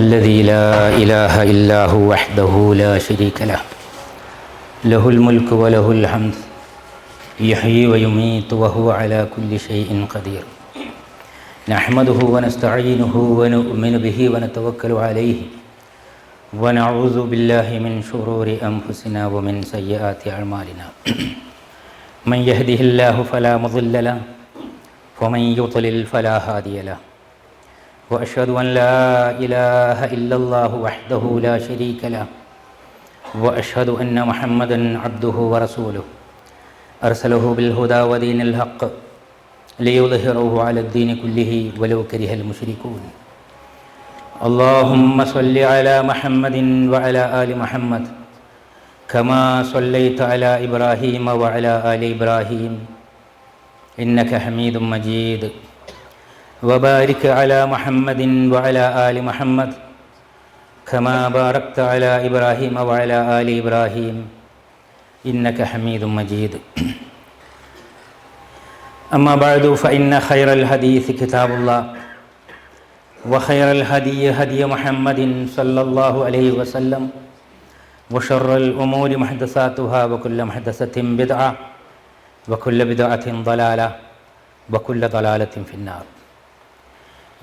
الذي لا إله إلا هو وحده لا شريك له له الملك وله الحمد يحيي ويميت وهو على كل شيء قدير نحمده ونستعينه ونؤمن به ونتوكل عليه ونعوذ بالله من شرور أنفسنا ومن سيئات أعمالنا من يهده الله فلا مضل له ومن يضلل فلا هادي له وأشهد أن لا إله إلا الله وحده لا شريك له وأشهد أن محمدًا عبده ورسوله أرسله بالهدى ودين الحق ليظهره على الدين كله ولو كره المشركون اللهم صل على محمد وعلى آل محمد كما صليت على إبراهيم وعلى آل إبراهيم إنك حميد مجيد وبارك على محمد وعلى آل محمد كما باركت على إبراهيم وعلى آل إبراهيم إنك حميد مجيد أما بعد فإن خير الحديث كتاب الله وخير الهدي هدي محمد صلى الله عليه وسلم وشر الأمور محدثاتها وكل محدثة بدعة وكل بدعة ضلالة وكل ضلالة في النار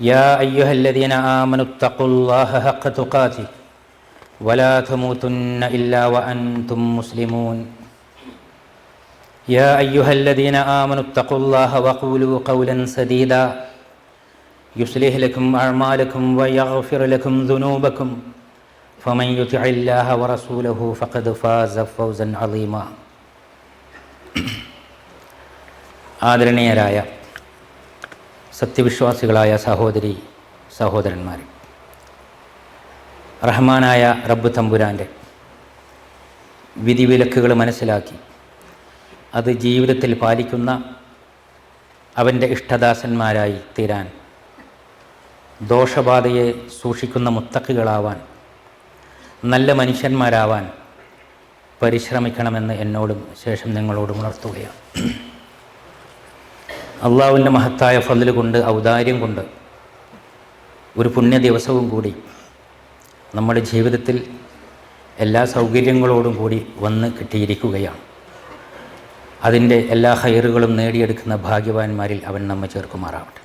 يا أيها الذين آمنوا اتقوا الله حق تقاته ولا تموتن إلا وأنتم مسلمون يا أيها الذين آمنوا اتقوا الله وقولوا قولا سديدا يصلح لكم أعمالكم ويغفر لكم ذنوبكم فمن يطع الله ورسوله فقد فاز فوزا عظيما ആദരണീയരായ സത്യവിശ്വാസികളായ സഹോദരി സഹോദരന്മാരെ, റഹ്മാനായ റബ്ബ് തമ്പുരാൻ്റെ വിധിവിലക്കുകൾ മനസ്സിലാക്കി അത് ജീവിതത്തിൽ പാലിക്കുന്ന അവൻ്റെ ഇഷ്ടദാസന്മാരായി തീരാൻ, ദോഷബാധയെ സൂക്ഷിക്കുന്ന മുത്തഖികളാവാൻ, നല്ല മനുഷ്യന്മാരാവാൻ പരിശ്രമിക്കണമെന്ന് എന്നോടും ശേഷം നിങ്ങളോടും ഉണർത്തുകയാണ്. അള്ളാഹുവിൻ്റെ മഹത്തായ ഫضൽ കൊണ്ട്, ഔദാര്യം കൊണ്ട് ഒരു പുണ്യ ദിവസവും കൂടി നമ്മുടെ ജീവിതത്തിൽ എല്ലാ സൗകര്യങ്ങളോടും കൂടി വന്ന് കിട്ടിയിരിക്കുകയാണ്. അതിൻ്റെ എല്ലാ ഖൈറുകളും നേടിയെടുക്കുന്ന ഭാഗ്യവാന്മാരിൽ അവൻ നമ്മെ ചേർക്കുമാറാവട്ടെ.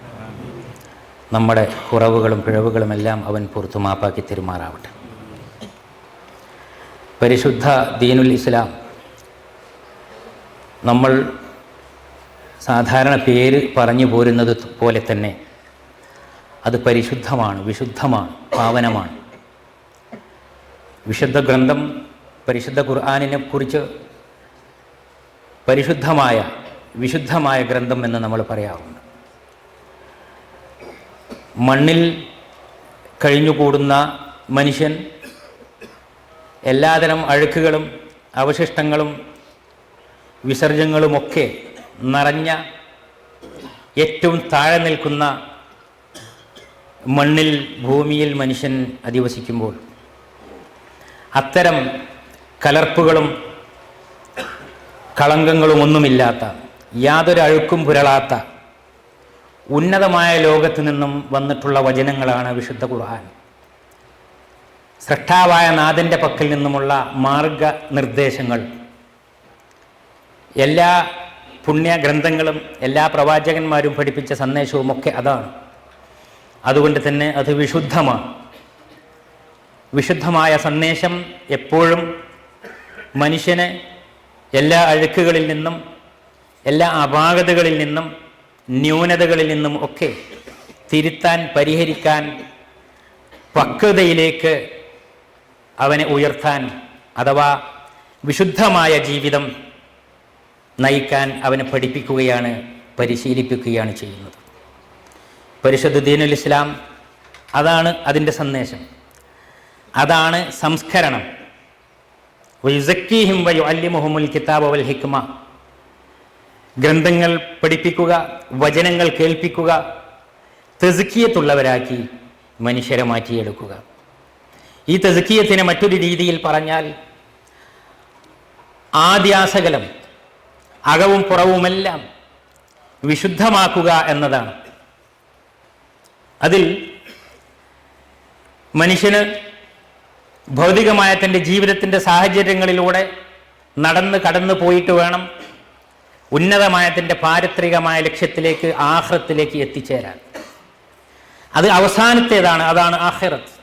നമ്മുടെ കുറവുകളും പിഴവുകളുമെല്ലാം അവൻ പുറത്തു മാപ്പാക്കി തരുമാറാവട്ടെ. പരിശുദ്ധ ദീനുൽ ഇസ്ലാം നമ്മൾ സാധാരണ പേര് പറഞ്ഞു പോരുന്നത് പോലെ തന്നെ അത് പരിശുദ്ധമാണ്, വിശുദ്ധമാണ്, പാവനമാണ്. വിശുദ്ധ ഗ്രന്ഥം പരിശുദ്ധ ഖുർആനിനെ കുറിച്ച് വിശുദ്ധമായ ഗ്രന്ഥം എന്ന് നമ്മൾ പറയാറുണ്ട്. മണ്ണിൽ കഴിഞ്ഞുകൂടുന്ന മനുഷ്യൻ എല്ലാതരം അഴുക്കുകളും അവശിഷ്ടങ്ങളും വിസർജ്യങ്ങളുമൊക്കെ നിറഞ്ഞ ഏറ്റവും താഴെ നിൽക്കുന്ന മണ്ണിൽ, ഭൂമിയിൽ മനുഷ്യൻ അധിവസിക്കുമ്പോൾ അത്തരം കലർപ്പുകളും കളങ്കങ്ങളും ഒന്നുമില്ലാത്ത, യാതൊരു അഴുക്കും പുരളാത്ത ഉന്നതമായ ലോകത്തു നിന്നും വന്നിട്ടുള്ള വചനങ്ങളാണ് വിശുദ്ധ ഖുർആൻ. സ്രഷ്ടാവായ നാഥൻ്റെ പക്കൽ നിന്നുമുള്ള മാർഗനിർദ്ദേശങ്ങൾ എല്ലാ പുണ്യ ഗ്രന്ഥങ്ങളും എല്ലാ പ്രവാചകന്മാരും പഠിപ്പിച്ച സന്ദേശവും ഒക്കെ അതാണ്. അതുകൊണ്ട് തന്നെ അത് വിശുദ്ധമാണ്. വിശുദ്ധമായ സന്ദേശം എപ്പോഴും മനുഷ്യനെ എല്ലാ അഴുക്കുകളിൽ നിന്നും, എല്ലാ അപാകതകളിൽ നിന്നും, ന്യൂനതകളിൽ നിന്നും ഒക്കെ തിരുത്താൻ, പരിഹരിക്കാൻ, പക്വതയിലേക്ക് അവനെ ഉയർത്താൻ, അഥവാ വിശുദ്ധമായ ജീവിതം നയിക്കാൻ അവനെ പഠിപ്പിക്കുകയാണ്, പരിശീലിപ്പിക്കുകയാണ് ചെയ്യുന്നത്. പരിശുദ്ധ ദീനുൽ ഇസ്ലാം അതാണ് അതിൻ്റെ സന്ദേശം, അതാണ് സംസ്കരണം. വയുസക്കീഹിം വയുഅല്ലിമുഹുമുൽ കിതാബ വൽ ഹിക്മ, ഗ്രന്ഥങ്ങൾ പഠിപ്പിക്കുക, വചനങ്ങൾ കേൾപ്പിക്കുക, തസ്കിയത്തുള്ളവരാക്കി മനുഷ്യരെ മാറ്റിയെടുക്കുക. ഈ തസ്കിയത്തിനെ മറ്റൊരു രീതിയിൽ പറഞ്ഞാൽ ആദ്യാസകലം, അകവും പുറവുമെല്ലാം വിശുദ്ധമാക്കുക എന്നതാണ്. അതിൽ മനുഷ്യന് ഭൗതികമായ തൻ്റെ ജീവിതത്തിൻ്റെ സാഹചര്യങ്ങളിലൂടെ കടന്നു പോയിട്ട് വേണം ഉന്നതമായ തൻ്റെ പാരത്രികമായ ലക്ഷ്യത്തിലേക്ക്, ആഖിറത്തിലേക്ക് എത്തിച്ചേരാൻ. അത് അവസാനത്തേതാണ്, അതാണ് ആഖിറത്ത്.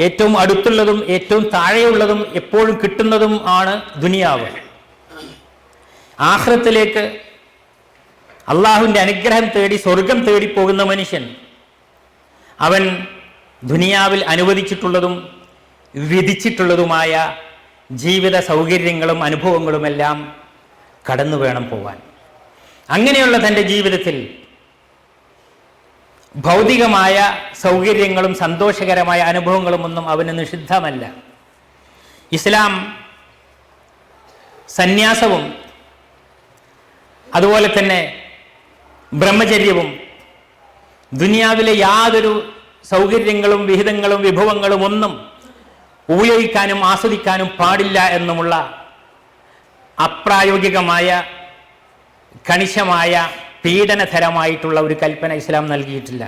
ഏറ്റവും അടുത്തുള്ളതും ഏറ്റവും താഴെയുള്ളതും എപ്പോഴും കിട്ടുന്നതും ആണ് ദുനിയാവ്. ആഖിറത്തിലേക്ക് അള്ളാഹുവിൻ്റെ അനുഗ്രഹം തേടി സ്വർഗം തേടി പോകുന്ന മനുഷ്യൻ അവൻ ദുനിയാവിൽ അനുവദിച്ചിട്ടുള്ളതും വിധിച്ചിട്ടുള്ളതുമായ ജീവിത സൗകര്യങ്ങളും അനുഭവങ്ങളുമെല്ലാം കടന്നു വേണം പോവാൻ. അങ്ങനെയുള്ള തൻ്റെ ജീവിതത്തിൽ ഭൗതികമായ സൗകര്യങ്ങളും സന്തോഷകരമായ അനുഭവങ്ങളും ഒന്നും അവന് നിഷിദ്ധമല്ല. ഇസ്ലാം സന്യാസവും അതുപോലെ തന്നെ ബ്രഹ്മചര്യവും ദുനിയാവിലെ യാതൊരു സൗകര്യങ്ങളും വിഹിതങ്ങളും വിഭവങ്ങളും ഒന്നും ഉപയോഗിക്കാനും ആസ്വദിക്കാനും പാടില്ല എന്നുമുള്ള അപ്രായോഗികമായ കണിശമായ പീഡനതരമായിട്ടുള്ള ഒരു കൽപ്പന ഇസ്ലാം നൽകിയിട്ടില്ല.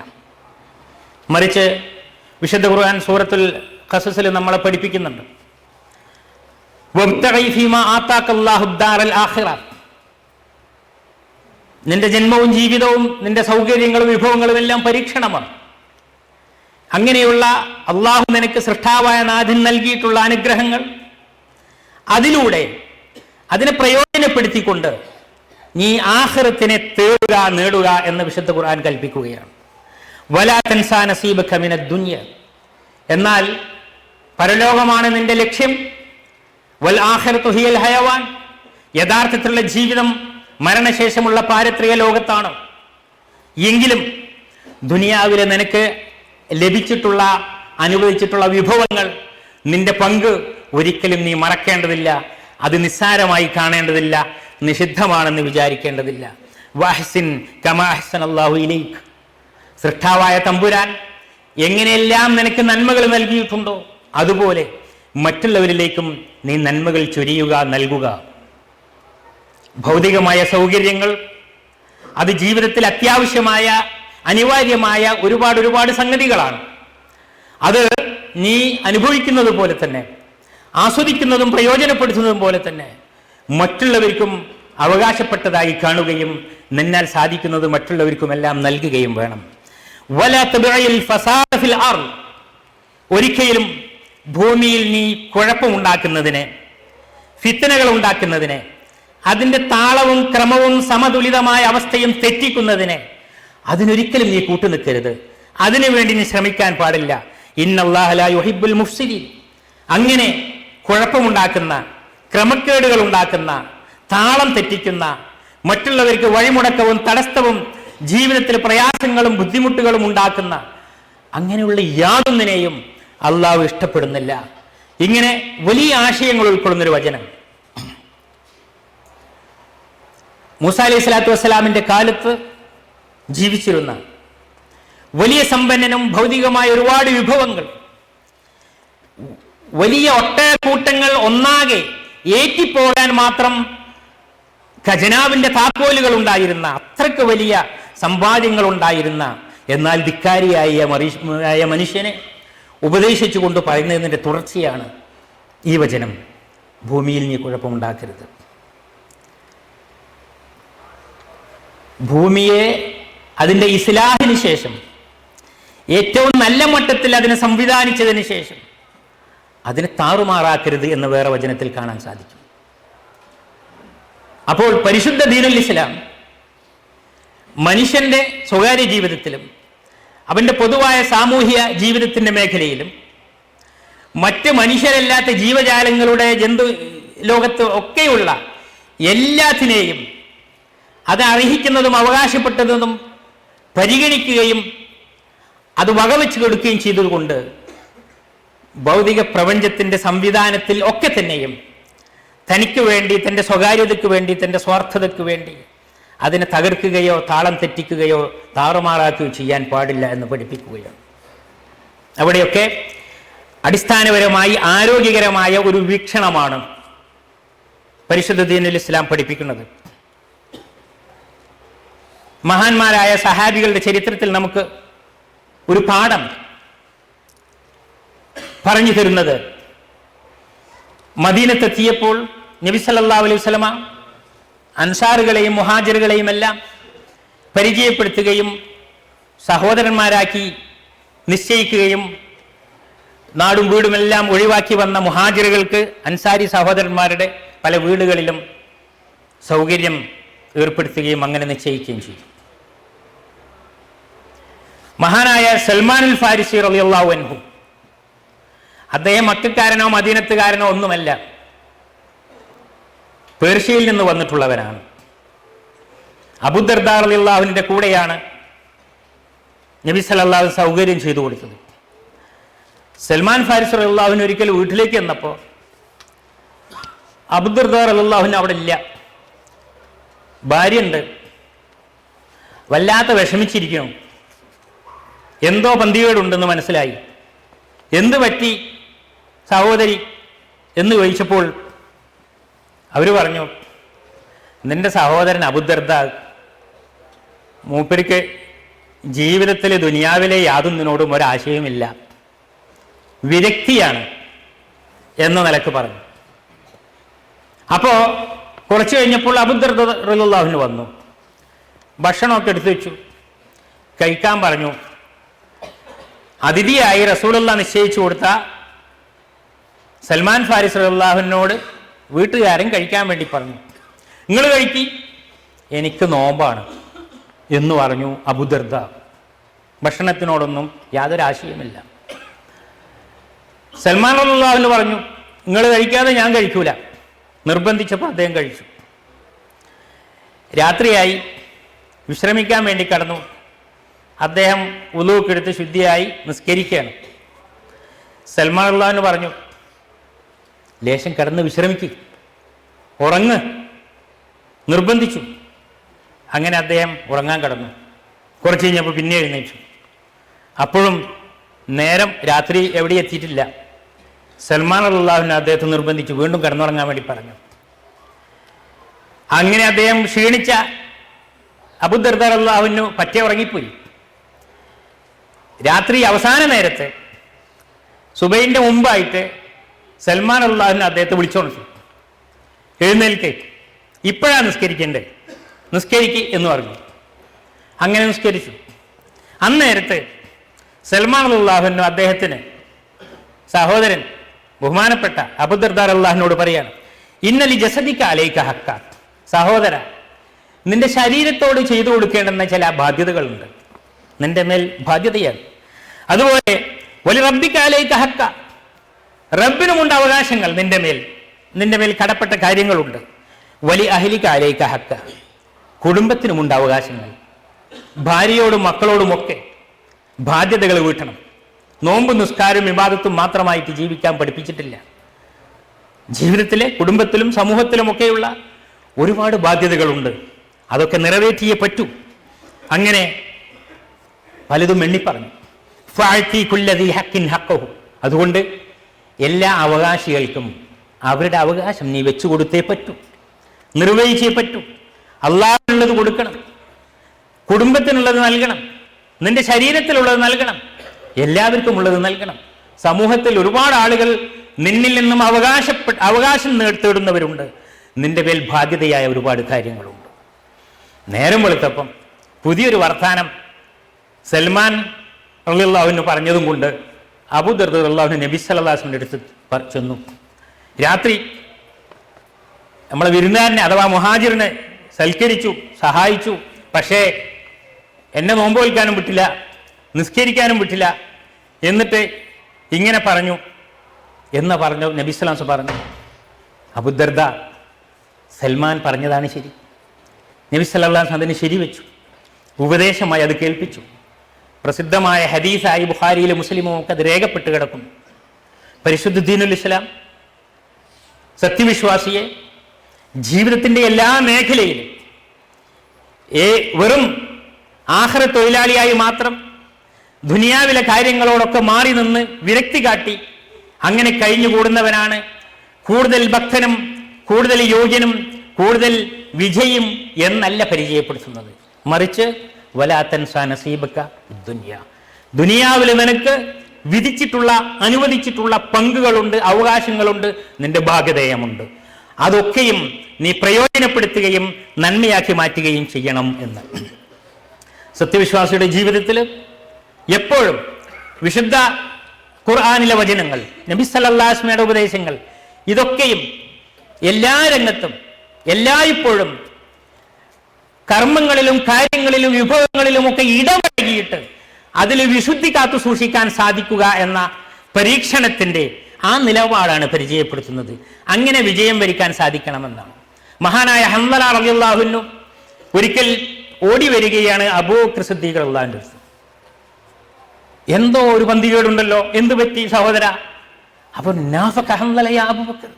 മറിച്ച് വിശുദ്ധ ഖുർആൻ സൂറത്തുൽ ഖസസിൽ നമ്മളെ പഠിപ്പിക്കുന്നുണ്ട്, വബ്തഗി ഫീമാ ആതാകല്ലാഹു ദാറൽ ആഖിറ. നിന്റെ ജന്മവും ജീവിതവും നിന്റെ സൗകര്യങ്ങളും വിഭവങ്ങളും എല്ലാം പരീക്ഷണമാണ്. അങ്ങനെയുള്ള അള്ളാഹു നിനക്ക് സൃഷ്ടാവായ നാഥൻ നൽകിയിട്ടുള്ള അനുഗ്രഹങ്ങൾ, അതിലൂടെ അതിനെ പ്രയോജനപ്പെടുത്തിക്കൊണ്ട് നീ ആഖിറത്തിനെ തേടുക, നേടുക എന്ന് വിശുദ്ധ ഖുർആൻ കൽപ്പിക്കുകയാണ്. വലാ തൻസാ നസീബക മിനദ് ദുനിയ. എന്നാൽ പരലോകമാണ് നിന്റെ ലക്ഷ്യം. വൽ ആഖിറതു ഹിയൽ ഹയവാൻ. യഥാർത്ഥത്തിലുള്ള ജീവിതം മരണശേഷമുള്ള പാരത്രിക ലോകത്താണ്. എങ്കിലും ദുനിയാവിലെ നിനക്ക് ലഭിച്ചിട്ടുള്ള അനുവദിച്ചിട്ടുള്ള വിഭവങ്ങൾ, നിന്റെ പങ്ക് ഒരിക്കലും നീ മറക്കേണ്ടതില്ല. അത് നിസ്സാരമായി കാണേണ്ടതില്ല, നിഷിദ്ധമാണെന്ന് വിചാരിക്കേണ്ടതില്ല. വഹ്സിൻ കമാ അഹ്സനല്ലാഹു ഇലൈക്. സൃഷ്ടാവായ തമ്പുരാൻ എങ്ങനെയെല്ലാം നിനക്ക് നന്മകൾ നൽകിയിട്ടുണ്ടോ അതുപോലെ മറ്റുള്ളവരിലേക്കും നീ നന്മകൾ ചൊരിയുക, നൽകുക. ഭൗതികമായ സൗകര്യങ്ങൾ അത് ജീവിതത്തിൽ അത്യാവശ്യമായ അനിവാര്യമായ ഒരുപാട് സംഗതികളാണ്. അത് നീ അനുഭവിക്കുന്നത് പോലെ തന്നെ, ആസ്വദിക്കുന്നതും പ്രയോജനപ്പെടുത്തുന്നതും പോലെ തന്നെ മറ്റുള്ളവർക്കും അവകാശപ്പെട്ടതായി കാണുകയും നിന്നാൽ സാധിക്കുന്നത് മറ്റുള്ളവർക്കുമെല്ലാം നൽകുകയും വേണം. വലാ തബ്ഇൽ ഫസാദ ഫിൽ അർദ്. ഒരിക്കലും ഭൂമിയിൽ നീ കുഴപ്പമുണ്ടാക്കുന്നതിനെ, ഫിത്നകൾ ഉണ്ടാക്കുന്നതിനെ, അതിൻ്റെ താളവും ക്രമവും സമതുലിതമായ അവസ്ഥയും തെറ്റിക്കുന്നതിനെ അതിനൊരിക്കലും നീ കൂട്ടുനിൽക്കരുത്. അതിനുവേണ്ടി നീ ശ്രമിക്കാൻ പാടില്ല. ഇന്നല്ലാഹ ലാ യുഹിബ്ബുൽ മുഫ്സിദീൻ. അങ്ങനെ കുഴപ്പമുണ്ടാക്കുന്ന, ക്രമക്കേടുകൾ ഉണ്ടാക്കുന്ന, താളം തെറ്റിക്കുന്ന, മറ്റുള്ളവർക്ക് വഴിമുടക്കവും തടസ്സവും ജീവിതത്തിൽ പ്രയാസങ്ങളും ബുദ്ധിമുട്ടുകളും ഉണ്ടാക്കുന്ന അങ്ങനെയുള്ള യാതൊന്നിനെയും അള്ളാഹു ഇഷ്ടപ്പെടുന്നില്ല. ഇങ്ങനെ വലിയ ആശയങ്ങൾ ഉൾക്കൊള്ളുന്നൊരു വചനം. മൂസാ അലൈഹി സ്വലാത്തു വസ്സലാമിന്റെ കാലത്ത് ജീവിച്ചിരുന്ന വലിയ സമ്പന്നനും ഭൗതികമായ ഒരുപാട് വിഭവങ്ങൾ, വലിയ ഒട്ടകൂട്ടങ്ങൾ ഒന്നാകെ ഏറ്റിപ്പോകാൻ മാത്രം ഖജനാവിന്റെ താക്കോലുകൾ ഉണ്ടായിരുന്ന, അത്രയ്ക്ക് വലിയ സമ്പാദ്യങ്ങൾ ഉണ്ടായിരുന്ന, എന്നാൽ ധിക്കാരിയായ മനുഷ്യനെ ഉപദേശിച്ചുകൊണ്ട് പറയുന്നതിൻ്റെ തുടർച്ചയാണ് ഈ വചനം. ഭൂമിയിൽ നീ കുഴപ്പമുണ്ടാക്കരുത്. ഭൂമിയെ അതിൻ്റെ ഇസ്ലാഹിന് ശേഷം, ഏറ്റവും നല്ല മട്ടത്തിൽ അതിനെ സംവിധാനിച്ചതിന് ശേഷം അതിനെ താറുമാറാക്കരുത് എന്ന് വേറെ വചനത്തിൽ കാണാൻ സാധിക്കും. അപ്പോൾ പരിശുദ്ധ ദീനുൽ ഇസ്ലാം മനുഷ്യന്റെ സ്വകാര്യ ജീവിതത്തിലും അവൻ്റെ പൊതുവായ സാമൂഹ്യ ജീവിതത്തിൻ്റെ മേഖലയിലും മറ്റ് മനുഷ്യരല്ലാത്ത ജീവജാലങ്ങളുടെ ജന്തു ലോകത്ത് ഒക്കെയുള്ള എല്ലാത്തിനെയും അത് അർഹിക്കുന്നതും അവകാശപ്പെട്ടതും പരിഗണിക്കുകയും അത് വകവെച്ച് കൊടുക്കുകയും ചെയ്തതുകൊണ്ട് ഭൗതിക പ്രപഞ്ചത്തിൻ്റെ സംവിധാനത്തിൽ ഒക്കെ തന്നെയും തനിക്ക് വേണ്ടി, തൻ്റെ സ്വകാര്യതയ്ക്ക് വേണ്ടി, തൻ്റെ സ്വാർത്ഥതയ്ക്ക് വേണ്ടി അതിനെ തകർക്കുകയോ താളം തെറ്റിക്കുകയോ താറുമാറാക്കുകയോ ചെയ്യാൻ പാടില്ല എന്ന് പഠിപ്പിക്കുകയാണ്. അവിടെയൊക്കെ അടിസ്ഥാനപരമായി ആരോഗ്യകരമായ ഒരു വീക്ഷണമാണ് പരിശുദ്ധ ദീനുൽ ഇസ്ലാം പഠിപ്പിക്കുന്നത്. മഹാന്മാരായ സഹാബികളുടെ ചരിത്രത്തിൽ നമുക്ക് ഒരു പാഠം പറഞ്ഞു തരുന്നത്, മദീനത്തെത്തിയപ്പോൾ നബി സല്ലല്ലാഹു അലൈഹി വസല്ലമ അൻസാറുകളെയും മുഹാജിറുകളെയും എല്ലാം പരിചയപ്പെടുത്തുകയും സഹോദരന്മാരാക്കി നിശ്ചയിക്കുകയും നാടും വീടുമെല്ലാം ഒഴിവാക്കി വന്ന മുഹാജിറുകൾക്ക് അൻസാരി സഹോദരന്മാരുടെ പല വീടുകളിലും സൗകര്യം ഏർപ്പെടുത്തുകയും അങ്ങനെ നിശ്ചയിക്കുകയും ചെയ്തു. മഹാനായ സൽമാനുൽ ഫാരിസി റളിയല്ലാഹു അൻഹു, അദ്ദേഹം മക്കക്കാരനോ മദീനത്തുകാരനോ ഒന്നുമല്ല, പേർഷ്യയിൽ നിന്ന് വന്നിട്ടുള്ളവരാണ്. അബൂദർദാ റളിയല്ലാഹുവിന്റെ കൂടെയാണ് നബി സല്ലല്ലാഹു അലൈഹി വസല്ലം സൗകര്യം ചെയ്തു കൊടുത്തത്. സൽമാൻ ഫാരിസ് റളിയല്ലാഹുവിന് ഒരിക്കൽ വീട്ടിലേക്ക് വന്നപ്പോൾ അബൂദർദാ റളിയല്ലാഹുവിന് അവിടെ ഇല്ല, ഭാര്യയുണ്ട്, വല്ലാത്ത വിഷമിച്ചിരിക്കുന്നു, എന്തോ പന്തികേടുണ്ടെന്ന് മനസ്സിലായി. എന്ത് പറ്റി സഹോദരി എന്ന് ചോദിച്ചപ്പോൾ അവർ പറഞ്ഞു, നിന്റെ സഹോദരൻ അബൂദർദാ, മൂപ്പർക്ക് ജീവിതത്തിലെ ദുനിയാവിലെ യാതൊന്നിനോടും ഒരാശയമില്ല, വിരക്തിയാണ് എന്ന നിലക്ക് പറഞ്ഞു. അപ്പോൾ കുറച്ച് കഴിഞ്ഞപ്പോൾ അബൂദർദാ റളിയല്ലാഹു അൻഹു വന്നു, ഭക്ഷണമൊക്കെ എടുത്തു വെച്ചു, കഴിക്കാൻ പറഞ്ഞു. അതിഥിയായി റസൂലുള്ളാഹി നിശ്ചയിച്ചു കൊടുത്ത സൽമാൻ ഫാരിസ് റളിയല്ലാഹുവിനോട് വീട്ടുകാരൻ കഴിക്കാൻ വേണ്ടി പറഞ്ഞു. നിങ്ങൾ കഴിക്കി, എനിക്ക് നോമ്പാണ് എന്ന് പറഞ്ഞു അബൂദർദാ. ഭക്ഷണത്തിനോടൊന്നും യാതൊരു ആശയമില്ല. സൽമാൻ റളിയല്ലാഹു പറഞ്ഞു, നിങ്ങൾ കഴിക്കാതെ ഞാൻ കഴിക്കൂല. നിർബന്ധിച്ചപ്പോൾ അദ്ദേഹം കഴിച്ചു. രാത്രിയായി, വിശ്രമിക്കാൻ വേണ്ടി കടന്നു. അദ്ദേഹം വുളൂക്ക് എടുത്ത് ശുദ്ധിയായി നിസ്കരിക്കുകയാണ്. സൽമാൻ റളിയല്ലാഹു പറഞ്ഞു, ലേശം കിടന്ന് വിശ്രമിക്കുക, ഉറങ്ങ്, നിർബന്ധിച്ചു. അങ്ങനെ അദ്ദേഹം ഉറങ്ങാൻ കിടന്നു. കുറച്ച് കഴിഞ്ഞപ്പോൾ പിന്നെ എഴുന്നേറ്റു. അപ്പോഴും നേരം രാത്രി എവിടെ എത്തിയിട്ടില്ല. സൽമാൻ റളിയല്ലാഹു അദ്ദേഹത്തെ നിർബന്ധിച്ചു, വീണ്ടും കിടന്നുറങ്ങാൻ വേണ്ടി പറഞ്ഞു. അങ്ങനെ അദ്ദേഹം ക്ഷീണിച്ച അബൂദർദാ റളിയല്ലാഹു പറ്റേ ഉറങ്ങിപ്പോയി. രാത്രി അവസാന നേരത്ത് സുബൈന്റെ മുമ്പായിട്ട് സൽമാൻ റളിയല്ലാഹു അദ്ദേഹത്തെ വിളിച്ചോണു, എഴുന്നേൽക്ക്, ഇപ്പോഴാണ് നിസ്കരിക്കേണ്ടത്, നിസ്കരിക്ക് എന്ന് പറഞ്ഞു. അങ്ങനെ നിസ്കരിച്ചു. അന്നേരത്ത് സൽമാൻ റളിയല്ലാഹു അദ്ദേഹത്തിന് സഹോദരൻ ബഹുമാനപ്പെട്ട അബൂദർദാ റളിയല്ലാഹുവിനോട് പറയാണ്, ഇന്നലി ജസദിക അലൈക ഹക്ക, സഹോദര, നിന്റെ ശരീരത്തോട് ചെയ്തു കൊടുക്കേണ്ടുന്ന ചില ബാധ്യതകളുണ്ട്, നിന്റെ മേൽ ബാധ്യതയാണ്. അതുപോലെ വലി റബ്ബിക അലൈക ഹക്ക, റബ്ബിനുമുണ്ട് അവകാശങ്ങൾ നിന്റെ മേൽ കടപ്പെട്ട കാര്യങ്ങളുണ്ട്. വലി അഹ്ലിക അലൈക ഹക്ക, കുടുംബത്തിനുമുണ്ട് അവകാശങ്ങൾ. ഭാര്യയോടും മക്കളോടുമൊക്കെ ബാധ്യതകൾ വീട്ടണം. നോമ്പ് നിസ്കാരവും ഇബാദത്തും മാത്രമായിട്ട് ജീവിക്കാൻ പഠിപ്പിച്ചിട്ടില്ല. ജീവിതത്തിലെ കുടുംബത്തിലും സമൂഹത്തിലുമൊക്കെയുള്ള ഒരുപാട് ബാധ്യതകളുണ്ട്, അതൊക്കെ നിറവേറ്റിയേ പറ്റൂ. അങ്ങനെ പലതും എണ്ണിപ്പറഞ്ഞു. ഫഅതി കുല്ലദി ഹഖിൻ ഹഖഹു, അതുകൊണ്ട് എല്ലാ അവകാശികൾക്കും അവരുടെ അവകാശം നീ വെച്ചു കൊടുത്തേ പറ്റൂ, നിർവഹിച്ചേ പറ്റൂ. അള്ളാഹുവിനുള്ളത് കൊടുക്കണം, കുടുംബത്തിനുള്ളത് നൽകണം, നിന്റെ ശരീരത്തിലുള്ളത് നൽകണം, എല്ലാവർക്കും ഉള്ളത് നൽകണം. സമൂഹത്തിൽ ഒരുപാട് ആളുകൾ നിന്നിൽ നിന്നും അവകാശം തേടുന്നവരുണ്ട്. നിന്റെ മേൽ ബാധ്യതയായ ഒരുപാട് കാര്യങ്ങളുണ്ട്. നേരം വെളുത്തപ്പം പുതിയൊരു വർത്താനം സൽമാൻ റളിയല്ലാഹു പറഞ്ഞതും കൊണ്ട് അബൂദർദാ റളിയല്ലാഹു നബി സല്ലല്ലാഹു അലൈഹി വസല്ലമയുടെ അടുത്ത് ചെന്നു. രാത്രി നമ്മളെ വിരുന്നുകാരനെ അഥവാ മുഹാജിറിനെ സൽക്കരിച്ചു, സഹായിച്ചു. പക്ഷേ എന്നെ നോമ്പ് വയ്ക്കാനും വിട്ടില്ല, നിസ്കരിക്കാനും വിട്ടില്ല. എന്നിട്ട് ഇങ്ങനെ പറഞ്ഞു എന്ന് പറഞ്ഞു നബി സല്ലല്ലാഹു അലൈഹി വസല്ലം പറഞ്ഞു, അബൂദർദാ, സൽമാൻ പറഞ്ഞതാണ് ശരി. നബി സല്ലല്ലാഹു അലൈഹി വസല്ലം അതിന് ശരിവെച്ചു, ഉപദേശമായി അത് കേൾപ്പിച്ചു. പ്രസിദ്ധമായ ഹദീസായി ബുഖാരിയിലും മുസ്ലിമും ഒക്കെ അത് രേഖപ്പെട്ട് കിടക്കുന്നു. പരിശുദ്ധ ദീനുൽ ഇസ്ലാം സത്യവിശ്വാസിയെ ജീവിതത്തിൻ്റെ എല്ലാ മേഖലയിലും വെറും ആഖിറ തൊഴിലാളിയായി മാത്രം ദുനിയാവിലെ കാര്യങ്ങളോടൊക്കെ മാറി നിന്ന് വിരക്തി കാട്ടി അങ്ങനെ കഴിഞ്ഞുകൂടുന്നവനാണ് കൂടുതൽ ഭക്തനും കൂടുതൽ യോഗ്യനും കൂടുതൽ വിജയും എന്നല്ല പരിചയപ്പെടുത്തുന്നത്. മറിച്ച് വലാ തൻസാ നസീബക ദുനിയ, ദുനിയാവിൽ നിനക്ക് വിധിച്ചിട്ടുള്ള അനുവദിച്ചിട്ടുള്ള പങ്കുകളുണ്ട്, അവകാശങ്ങളുണ്ട്, നിന്റെ ബാധ്യതയുമുണ്ട്. അതൊക്കെയും നീ പ്രയോജനപ്പെടുത്തുകയും നന്മയാക്കി മാറ്റുകയും ചെയ്യണം എന്ന്. സത്യവിശ്വാസിയുടെ ജീവിതത്തിൽ എപ്പോഴും വിശുദ്ധ ഖുർആനിലെ വചനങ്ങൾ, നബി സല്ലല്ലാഹു അലൈഹി വസല്ലമയുടെ ഉപദേശങ്ങൾ, ഇതൊക്കെയും എല്ലാ രംഗത്തും എല്ലായ്പ്പോഴും കർമ്മങ്ങളിലും കാര്യങ്ങളിലും വിഭവങ്ങളിലും ഒക്കെ ഇടപഴകിയിട്ട് അതിൽ വിശുദ്ധി കാത്തു സൂക്ഷിക്കാൻ സാധിക്കുക എന്ന പരീക്ഷണത്തിന്റെ ആ നിലപാടാണ് പരിചയപ്പെടുത്തുന്നത്. അങ്ങനെ വിജയം വരിക്കാൻ സാധിക്കണമെന്നാണ്. മഹാനായ ഹൻദല റളിയല്ലാഹു അൻഹു ഒരിക്കൽ ഓടി വരികയാണ് അബൂബക്കർ സിദ്ദീഖ് റളിയല്ലാഹു അൻഹു. എന്തോ ഒരു പന്തികേടുണ്ടല്ലോ, എന്തു പറ്റി സഹോദര? അപ്പോൾ നാഫഖ ഹൻദല യാ അബൂബക്കർ,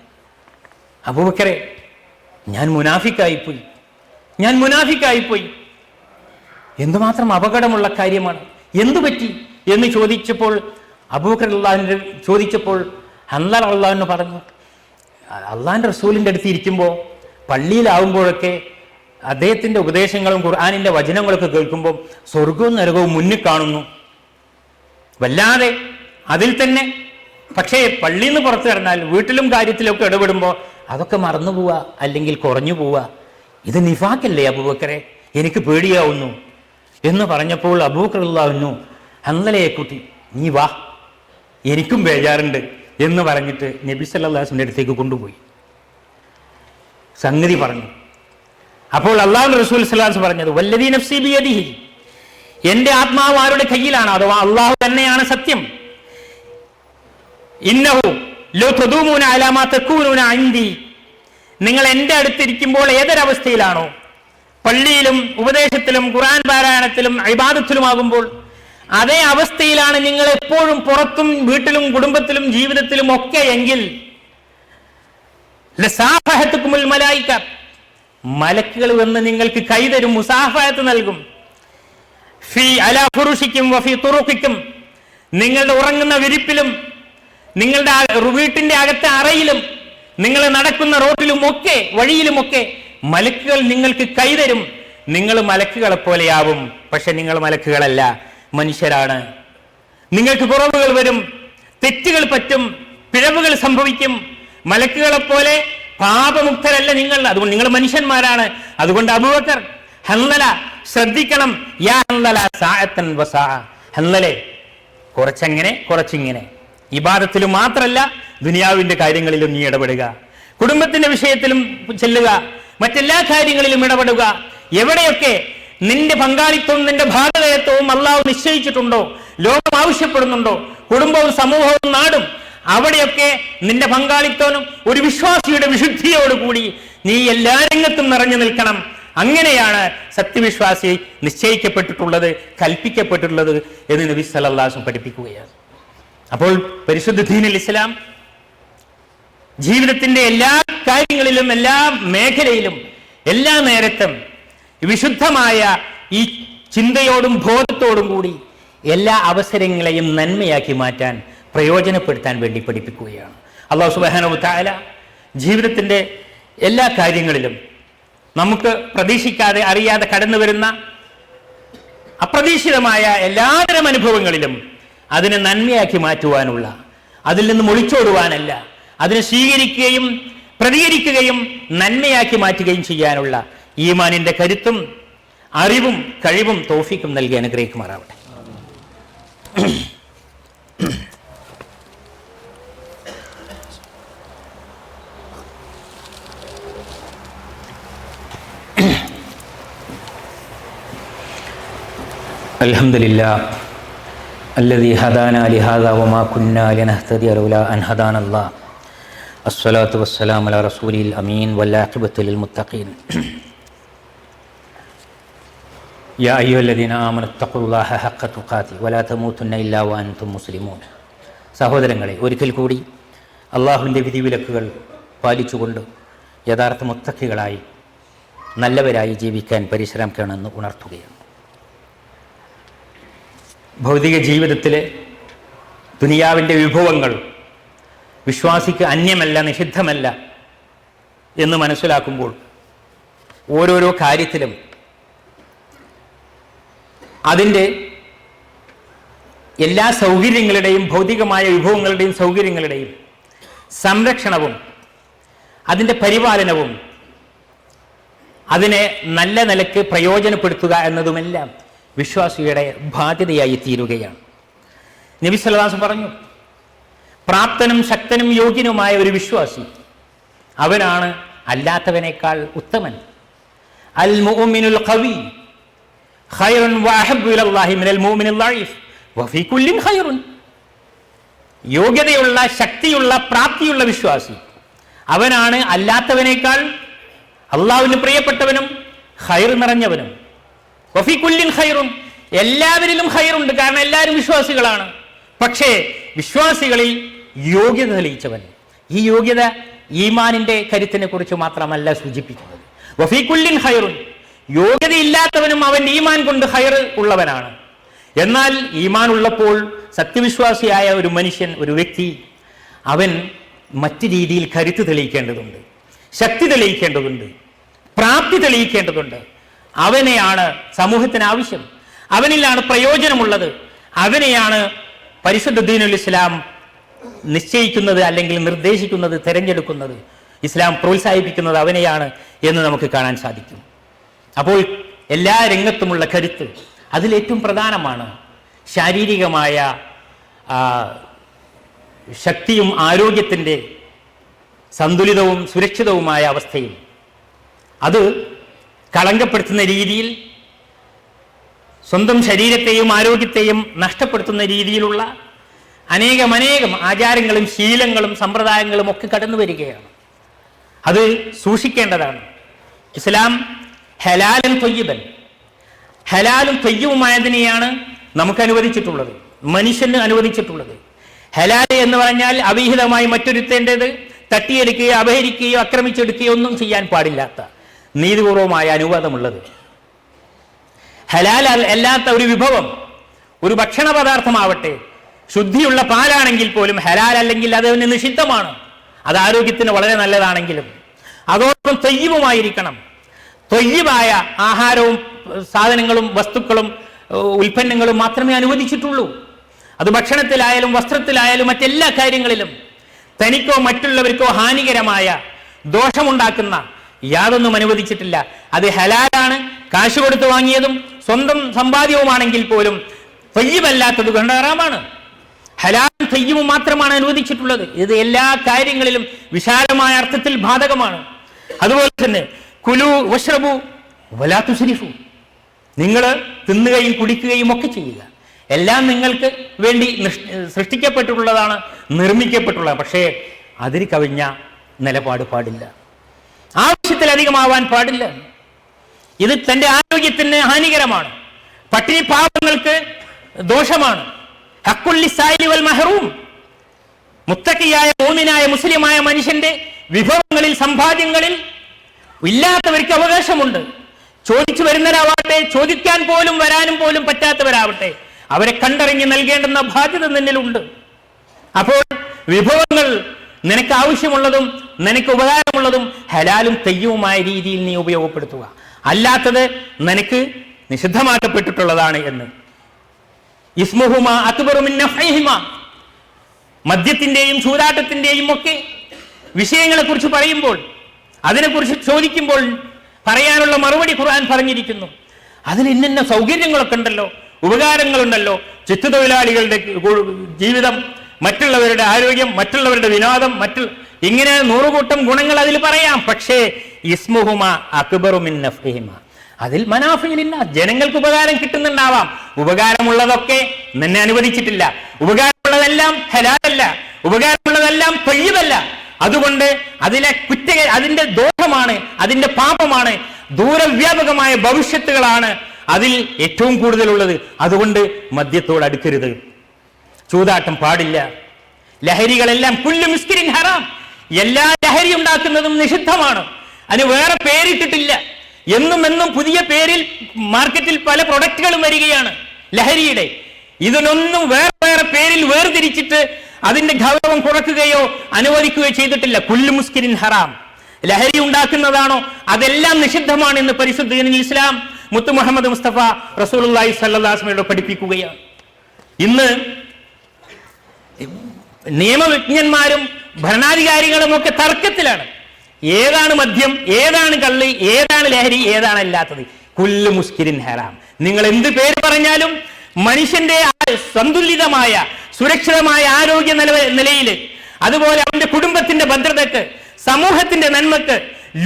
അബൂബക്കറെ ഞാൻ മുനാഫിക്കായിപ്പോയി. എന്തുമാത്രം അപകടമുള്ള കാര്യമാണ്, എന്തു പറ്റി എന്ന് ചോദിച്ചപ്പോൾ അബൂബക്കർ റളിയല്ലാഹു ചോദിച്ചപ്പോൾ ഹൻദല റളിയല്ലാഹു അൻഹു പറഞ്ഞു, അള്ളാഹിന്റെ റസൂലിന്റെ അടുത്ത് ഇരിക്കുമ്പോൾ പള്ളിയിലാവുമ്പോഴൊക്കെ അദ്ദേഹത്തിന്റെ ഉപദേശങ്ങളും ഖുർആനിന്റെ വചനങ്ങളൊക്കെ കേൾക്കുമ്പോൾ സ്വർഗവും നരകവും മുന്നിൽ കാണുന്നു, വല്ലാതെ അതിൽ തന്നെ. പക്ഷേ പള്ളിയിൽ നിന്ന് പുറത്തു കിടന്നാൽ വീട്ടിലും കാര്യത്തിലൊക്കെ ഇടപെടുമ്പോൾ അതൊക്കെ മറന്നു പോവുക, അല്ലെങ്കിൽ കുറഞ്ഞു പോവുക. ഇത് നിഫാഖല്ലേ അബൂബക്കറെ, എനിക്ക് പേടിയാവുന്നു എന്ന് പറഞ്ഞപ്പോൾ അബൂബക്കർ റളിയല്ലാഹു അൻഹു ഹൻദലയെ കൂട്ടി, നീ വാ, എനിക്കും ബേജാറുണ്ട് എന്ന് പറഞ്ഞിട്ട് നബി സല്ലല്ലാഹു അലൈഹി വസല്ലമയുടെ അടുത്തേക്ക് കൊണ്ടുപോയി സംഗതി പറഞ്ഞു. അപ്പോൾ അല്ലാഹുവിന്റെ റസൂൽ സല്ലല്ലാഹു അലൈഹി വസല്ലം പറഞ്ഞത്, വല്ലദീ നഫ്സി ബിയദിഹി, എന്റെ ആത്മാവ് ആരുടെ കയ്യിലാണ്, അഥവാ അള്ളാഹു തന്നെയാണ് സത്യം, ഇന്നഹു ലോ തദൂമുന അലാ മാ തകൂനുന ഇൻദി, നിങ്ങൾ എൻ്റെ അടുത്തിരിക്കുമ്പോൾ ഏതൊരവസ്ഥയിലാണോ, പള്ളിയിലും ഉപദേശത്തിലും ഖുർആൻ പാരായണത്തിലും ഇബാദത്തിലുമാകുമ്പോൾ അതേ അവസ്ഥയിലാണ് നിങ്ങൾ എപ്പോഴും പുറത്തും വീട്ടിലും കുടുംബത്തിലും ജീവിതത്തിലും ഒക്കെ എങ്കിൽ ലസാഫഹത്തുകുമുൽ മലായിക, മലക്കുകൾ വന്ന് നിങ്ങൾക്ക് കൈതരും, മുസാഫഹത്ത് നൽകും. ഫി അലാ ഫുറുഷിക്കും വഫി തുറുഖിക്കും, നിങ്ങളുടെ ഉറങ്ങുന്ന വിരിപ്പിലും നിങ്ങളുടെ വീട്ടിന്റെ അകത്തെ അറയിലും നിങ്ങൾ നടക്കുന്ന റോഡിലുമൊക്കെ വഴിയിലുമൊക്കെ മലക്കുകൾ നിങ്ങൾക്ക് കൈതരും. നിങ്ങൾ മലക്കുകളെ പോലെയാവും, പക്ഷെ നിങ്ങൾ മലക്കുകളല്ല, മനുഷ്യരാണ്. നിങ്ങൾക്ക് കുറവുകൾ വരും, തെറ്റുകൾ പറ്റും, പിഴവുകൾ സംഭവിക്കും. മലക്കുകളെപ്പോലെ പാപമുക്തരല്ല നിങ്ങൾ, അതുകൊണ്ട് നിങ്ങൾ മനുഷ്യന്മാരാണ്. അതുകൊണ്ട് അബൂബക്കർ, ഹൻദല ശ്രദ്ധിക്കണം. യാ ഹൻദല സാഅത്തൻ വസാഅ, ഹൻദലേ കുറച്ചങ്ങനെ കുറച്ചിങ്ങനെ, ഇബാദത്തിലും മാത്രമല്ല ദുനിയാവിന്റെ കാര്യങ്ങളിലും നീ ഇടപെടുക, കുടുംബത്തിന്റെ വിഷയത്തിലും ചെല്ലുക, മറ്റെല്ലാ കാര്യങ്ങളിലും ഇടപെടുക. എവിടെയൊക്കെ നിന്റെ പങ്കാളിത്തവും നിന്റെ ഭാഗധേയത്വവും അള്ളാഹു നിശ്ചയിച്ചിട്ടുണ്ടോ, ലോകം ആവശ്യപ്പെടുന്നുണ്ടോ, കുടുംബവും സമൂഹവും നാടും, അവിടെയൊക്കെ നിന്റെ പങ്കാളിത്തവും ഒരു വിശ്വാസിയുടെ വിശുദ്ധിയോടുകൂടി നീ എല്ലാ രംഗത്തും നിറഞ്ഞു നിൽക്കണം. അങ്ങനെയാണ് സത്യവിശ്വാസി നിശ്ചയിക്കപ്പെട്ടിട്ടുള്ളത്, കൽപ്പിക്കപ്പെട്ടിട്ടുള്ളത് എന്ന് നബി സല്ലല്ലാഹു അലൈഹി വസല്ലം പഠിപ്പിക്കുകയാണ്. അപ്പോൾ പരിശുദ്ധ ദീനുൽ ഇസ്ലാം ജീവിതത്തിന്റെ എല്ലാ കാര്യങ്ങളിലും എല്ലാ മേഖലയിലും എല്ലാ നേരത്തും വിശുദ്ധമായ ഈ ചിന്തയോടും ബോധത്തോടും കൂടി എല്ലാ അവസരങ്ങളെയും നന്മയാക്കി മാറ്റാൻ പ്രയോജനപ്പെടുത്താൻ വേണ്ടി പഠിപ്പിക്കുകയാണ്. അല്ലാഹു സുബ്ഹാനഹു വ തആല ജീവിതത്തിന്റെ എല്ലാ കാര്യങ്ങളിലും നമുക്ക് പ്രതീക്ഷിക്കാതെ അറിയാതെ കടന്നു വരുന്ന അപ്രതീക്ഷിതമായ എല്ലാതരം അനുഭവങ്ങളിലും അതിനെ നന്മയാക്കി മാറ്റുവാനുള്ള, അതിൽ നിന്നും ഒളിച്ചോടുവാനല്ല, അതിനെ സ്വീകരിക്കുകയും പ്രതികരിക്കുകയും നന്മയാക്കി മാറ്റുകയും ചെയ്യാനുള്ള ഈമാനിന്റെ കരുത്തും അറിവും കഴിവും തൗഫീഖും നൽകി അനുഗ്രഹിക്കുമാറാവട്ടെ. അൽഹംദുലില്ലാഹ് അല്ലദീ ഹദാനാ ലിഹാദാ വമാ കുന്നാ ലിനഹ്തദിയ ലൗലാ അൻ ഹദാനല്ലാഹ് അസ്സലാത്തു വസ്സലാമു അലാ റസൂലിൽ അമീൻ വൽ ആഖിബത്തു ലിൽ മുത്തഖീൻ യാ അയ്യുഹല്ലദീന ആമനു തഖുല്ലാഹ ഹഖ്ക തുഖാതി വലാ തമൂതുന്ന ഇല്ലാ വഅൻതും മുസ്ലിമൂൻ. സഹോദരങ്ങളെ, ഒരിക്കൽ കൂടി അള്ളാഹുവിൻ്റെ വിധിവിലക്കുകൾ പാലിച്ചുകൊണ്ട് യഥാർത്ഥ മുത്തഖികളായി നല്ലവരായി ജീവിക്കാൻ പരിശ്രമിക്കണമെന്ന് ഉണർത്തുകയാണ്. ഭൗതിക ജീവിതത്തിലെ ദുനിയാവിൻ്റെ വിഭവങ്ങൾ വിശ്വാസിക്ക് അന്യമല്ല, നിഷിദ്ധമല്ല എന്ന് മനസ്സിലാക്കുമ്പോൾ ഓരോരോ കാര്യത്തിലും അതിൻ്റെ എല്ലാ സൗകര്യങ്ങളുടെയും, ഭൗതികമായ വിഭവങ്ങളുടെയും സൗകര്യങ്ങളുടെയും സംരക്ഷണവും അതിൻ്റെ പരിപാലനവും അതിനെ നല്ല നിലയ്ക്ക് പ്രയോജനപ്പെടുത്തുക എന്നതുമെല്ലാം വിശ്വാസിയുടെ ബാധ്യതയായി തീരുകയാണ്. നബി സല്ലല്ലാഹു അലൈഹി വസല്ലം പറഞ്ഞു, പ്രാപ്തനും ശക്തനും യോഗ്യനുമായ ഒരു വിശ്വാസി അവനാണ് അല്ലാത്തവനേക്കാൾ ഉത്തമൻ. അൽ മുഅ്മിനുൽ ഖവി ഖൈറുൻ വഅഹബ്ബു ഇലല്ലാഹി മിനൽ മുഅ്മിനിൽ ദഈഫ് വഫീ കുല്ലിൻ ഖൈറുൻ. യോഗ്യതയുള്ള, ശക്തിയുള്ള, പ്രാപ്തിയുള്ള വിശ്വാസി അവനാണ് അല്ലാത്തവനേക്കാൾ അള്ളാഹുവിന് പ്രിയപ്പെട്ടവനും ഖൈർ നിറഞ്ഞവനും. വഫീ കുല്ലിൻ ഖൈറുൻ, എല്ലാവരിലും ഖൈറുണ്ട്, കാരണം എല്ലാവരും വിശ്വാസികളാണ്. പക്ഷേ വിശ്വാസികളിൽ യോഗ്യത തെളിയിച്ചവൻ. ഈ യോഗ്യത ഈമാനിന്റെ കരുത്തിനെ കുറിച്ച് മാത്രമല്ല സൂചിപ്പിക്കുന്നത്. വഫീ കുല്ലിൻ ഖൈറുൻ, യോഗ്യതയില്ലാത്തവനും അവൻ ഈമാൻ കൊണ്ട് ഖൈർ ഉള്ളവനാണ്. എന്നാൽ ഈമാൻ ഉള്ളപ്പോൾ സത്യവിശ്വാസിയായ ഒരു മനുഷ്യൻ, ഒരു വ്യക്തി, അവൻ മറ്റു രീതിയിൽ കരുത്ത് തെളിയിക്കേണ്ടതുണ്ട്, ശക്തി തെളിയിക്കേണ്ടതുണ്ട്, പ്രാപ്തി തെളിയിക്കേണ്ടതുണ്ട്. അവനെയാണ് സമൂഹത്തിന് ആവശ്യം, അവനിലാണ് പ്രയോജനമുള്ളത്, അവനെയാണ് പരിശുദ്ധ ദീനുൽ ഇസ്ലാം നിശ്ചയിക്കുന്നത്, അല്ലെങ്കിൽ നിർദ്ദേശിക്കുന്നത്, തിരഞ്ഞെടുക്കുന്നത്. ഇസ്ലാം പ്രോത്സാഹിപ്പിക്കുന്നത് അവനെയാണ് എന്ന് നമുക്ക് കാണാൻ സാധിക്കും. അപ്പോൾ എല്ലാ രംഗത്തുമുള്ള കരുത്ത്, അതിലേറ്റവും പ്രധാനമാണ് ശാരീരികമായ ശക്തിയും ആരോഗ്യത്തിൻ്റെ സന്തുലിതവും സുരക്ഷിതവുമായ അവസ്ഥയിൽ അത് കളങ്കപ്പെടുത്തുന്ന രീതിയിൽ, സ്വന്തം ശരീരത്തെയും ആരോഗ്യത്തെയും നഷ്ടപ്പെടുത്തുന്ന രീതിയിലുള്ള അനേകം ആചാരങ്ങളും ശീലങ്ങളും സമ്പ്രദായങ്ങളും ഒക്കെ കടന്നു വരികയാണ്. അത് സൂക്ഷിക്കേണ്ടതാണ്. ഇസ്ലാം ഹലാലും ത്വയ്യിബൻ, ഹലാലും ത്വയ്യിബുമായതിനെയാണ് നമുക്ക് അനുവദിച്ചിട്ടുള്ളത്, മനുഷ്യന് അനുവദിച്ചിട്ടുള്ളത്. ഹലാല് എന്ന് പറഞ്ഞാൽ അവിഹിതമായി മറ്റൊരുത്തേണ്ടത് തട്ടിയെടുക്കുകയോ അപഹരിക്കുകയോ ആക്രമിച്ചെടുക്കുകയോ ഒന്നും ചെയ്യാൻ പാടില്ലാത്ത നീതിപൂർവമായ അനുവാദമുള്ളത്. ഹലാൽ അല്ലാത്ത ഒരു വിഭവം, ഒരു ഭക്ഷണ പദാർത്ഥമാവട്ടെ, ശുദ്ധിയുള്ള പാലാണെങ്കിൽ പോലും ഹലാൽ അല്ലെങ്കിൽ അതിന് നിഷിദ്ധമാണ്. അത് ആരോഗ്യത്തിന് വളരെ നല്ലതാണെങ്കിലും അതോടൊപ്പം ത്വയ്യിബുമായിരിക്കണം. ത്വയ്യിബായ ആഹാരവും സാധനങ്ങളും വസ്തുക്കളും ഉൽപ്പന്നങ്ങളും മാത്രമേ അനുവദിച്ചിട്ടുള്ളൂ. അത് ഭക്ഷണത്തിലായാലും വസ്ത്രത്തിലായാലും മറ്റെല്ലാ കാര്യങ്ങളിലും തനിക്കോ മറ്റുള്ളവർക്കോ ഹാനികരമായ ദോഷമുണ്ടാക്കുന്ന യാതൊന്നും അനുവദിച്ചിട്ടില്ല. അത് ഹലാലാണ്, കാശ് കൊടുത്ത് വാങ്ങിയതും സ്വന്തം സമ്പാദ്യവുമാണെങ്കിൽ പോലും ത്വയ്യിബല്ലാത്തത് കൊണ്ട് ഹറാമാണ്. ഹലാലും ത്വയ്യിബും മാത്രമാണ് അനുവദിച്ചിട്ടുള്ളത്. ഇത് എല്ലാ കാര്യങ്ങളിലും വിശാലമായ അർത്ഥത്തിൽ ബാധകമാണ്. അതുപോലെ തന്നെ കുലു വഷ്റബു വലാ തുസ്രിഫു, നിങ്ങൾ തിന്നുകയും കുടിക്കുകയും ഒക്കെ ചെയ്യുക, എല്ലാം നിങ്ങൾക്ക് വേണ്ടി സൃഷ്ടിക്കപ്പെട്ടിട്ടുള്ളതാണ്, നിർമ്മിക്കപ്പെട്ടുള്ളത്. പക്ഷേ അതിന് കവിഞ്ഞ നിലപാട് പാടില്ല, ആവശ്യത്തിലധികമാവാൻ പാടില്ല. ഇത് തൻ്റെ ആരോഗ്യത്തിന് ഹാനികരമാണ്, പട്ടിണി പാവങ്ങൾക്ക് ദോഷമാണ്. ഹഖ്ഖുൽ ലിസ്സായിലി വൽ മഹ്റൂം, മുത്തഖിയായ മോമിനായ മുസ്ലിമായ മനുഷ്യന്റെ വിഭവങ്ങളിൽ, സമ്പാദ്യങ്ങളിൽ ഇല്ലാത്തവർക്ക് അവകാശമുണ്ട്. ചോദിച്ചു വരുന്നവരാവട്ടെ, ചോദിക്കാൻ പോലും വരാനും പോലും പറ്റാത്തവരാവട്ടെ, അവരെ കണ്ടറിഞ്ഞ് നൽകേണ്ടുന്ന ബാധ്യത നിന്നിലുണ്ട്. അപ്പോൾ വിഭവങ്ങൾ നിനക്ക് ആവശ്യമുള്ളതും നിനക്ക് ഉപകാരമുള്ളതും ഹലാലും ത്വയ്യിബുമായ രീതിയിൽ നീ ഉപയോഗപ്പെടുത്തുക, അല്ലാത്തത് നിനക്ക് നിഷിദ്ധമാക്കപ്പെട്ടിട്ടുള്ളതാണ് എന്ന്. ഇസ്മുഹുമ അക്ബറു മിൻ നഫ്ഇഹിമ, മദ്യത്തിന്റെയും ചൂതാട്ടത്തിന്റെയും ഒക്കെ വിഷയങ്ങളെ കുറിച്ച് പറയുമ്പോൾ, അതിനെക്കുറിച്ച് ചോദിക്കുമ്പോൾ പറയാനുള്ള മറുപടി ഖുർആൻ പറഞ്ഞിരിക്കുന്നു. അതിൽ ഇന്ന സൗകര്യങ്ങളൊക്കെ ഉണ്ടല്ലോ, ഉപകാരങ്ങളുണ്ടല്ലോ. ചിത്തുതൊഴിലാളികളുടെ ജീവിതം, മറ്റുള്ളവരുടെ ആരോഗ്യം, മറ്റുള്ളവരുടെ വിനോദം, ഇങ്ങനെ നൂറുകൂട്ടം ഗുണങ്ങൾ അതിൽ പറയാം. പക്ഷേ ഇസ്മുഹുമ അക്ബറു മിൻ നഫ്ഇഹിമ, അതിൽ മനാഫിഇലില്ല, ജനങ്ങൾക്ക് ഉപകാരം കിട്ടുന്നുണ്ടാവാം. ഉപകാരമുള്ളതൊക്കെ നിന്നെ അനുവദിച്ചിട്ടില്ല. ഉപകാരമുള്ളതെല്ലാം ഹലാലല്ല, ഉപകാരമുള്ളതെല്ലാം ത്വയ്യിബല്ല. അതുകൊണ്ട് അതിന്റെ ദോഷമാണ്, അതിന്റെ പാപമാണ്, ദൂരവ്യാപകമായ ഭവിഷ്യത്തുകളാണ് അതിൽ ഏറ്റവും കൂടുതലുള്ളത്. അതുകൊണ്ട് മദ്യത്തോട് അടുക്കരുത്, ചൂതാട്ടം പാടില്ല, ലഹരികളെല്ലാം കുല്ലു മുസ്കിരിൻ ഹറാം, എല്ലാ ലഹരി ഉണ്ടാക്കുന്നതും നിഷിദ്ധമാണ്. അതിന് വേറെ പേരിട്ടിട്ടില്ല. എന്നും പുതിയ പേരിൽ മാർക്കറ്റിൽ പല പ്രൊഡക്റ്റുകളും വരികയാണ് ലഹരിയുടെ. ഇതിനൊന്നും വേറെ പേരിൽ വേർതിരിച്ചിട്ട് അതിന്റെ ഗൗരവം കുറയ്ക്കുകയോ അനുവദിക്കുകയോ ചെയ്തിട്ടില്ല. കുല്ലു മുസ്കിരിൻ ഹറാം, ലഹരി ഉണ്ടാക്കുന്നതാണോ അതെല്ലാം നിഷിദ്ധമാണ് എന്ന് പരിശുദ്ധ ഇസ്ലാം മുത്തു മുഹമ്മദ് മുസ്തഫ റസൂലുള്ളാഹി സ്വല്ലല്ലാഹു അലൈഹി വസല്ലം പഠിപ്പിക്കുകയാണ്. ഇന്ന് നിയമവിജ്ഞന്മാരും ഭരണാധികാരികളും ഒക്കെ തർക്കത്തിലാണ്. ഏതാണ് മദ്യം, ഏതാണ് കള്ള്, ഏതാണ് ലഹരി, ഏതാണ് അല്ലാത്തത്. കുല്ലു മുസ്കിരിൻ ഹറാം. നിങ്ങൾ എന്ത് പേര് പറഞ്ഞാലും മനുഷ്യന്റെ സന്തുലിതമായ സുരക്ഷിതമായ ആരോഗ്യ നിലയിൽ, അതുപോലെ അവന്റെ കുടുംബത്തിന്റെ ഭദ്രതയ്ക്ക്, സമൂഹത്തിന്റെ നന്മക്ക്,